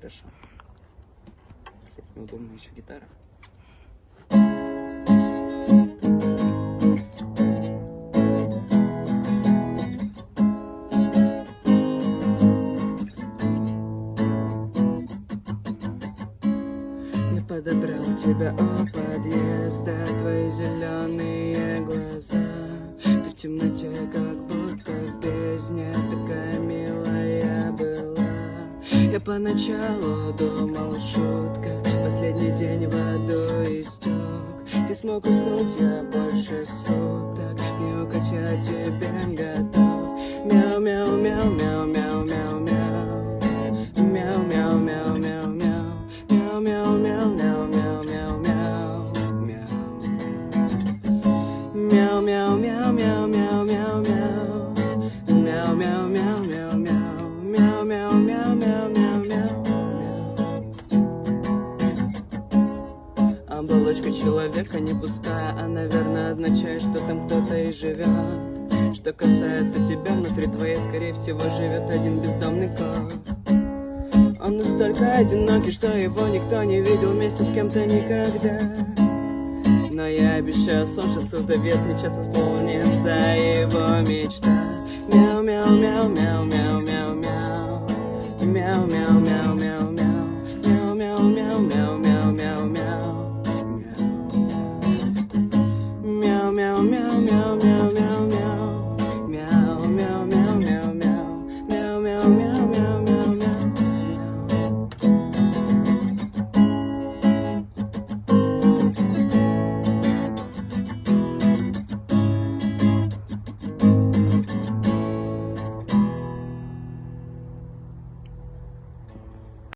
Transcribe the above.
Хорошо. Неудобно еще гитара. Я подобрал тебя у подъезда, твои зеленые глаза. Ты в темноте, как будто в бездне, такая милая была. Я поначалу думал, шутка, последний день в аду истек. Не смог уснуть я больше суток, мяукать я тебе готов. Мяу-мяу-мяу-мяу-мяу-мяу-мяу. Мяу-мяу-мяу-мяу-мяу. Мяу-мяу-мяу-мяу-мяу-мяу-мяу. Мяу-мяу-мяу-мяу-мяу-мяу-мяу. Мяу-мяу-мяу-мяу-мяу. Мяу-мяу-мяу-мяу-мяу-мяу. Оболочка человека не пустая, а, наверное, означает, что там кто-то и живет. Что касается тебя, внутри твоей, скорее всего, живет один бездомный кот. Он настолько одинокий, что его никто не видел вместе с кем-то никогда. Но я обещаю солнцу, что заветный час исполнится его мечта. Мяу-мяу-мяу-мяу-мяу-мяу-мяу. Мяу-мяу.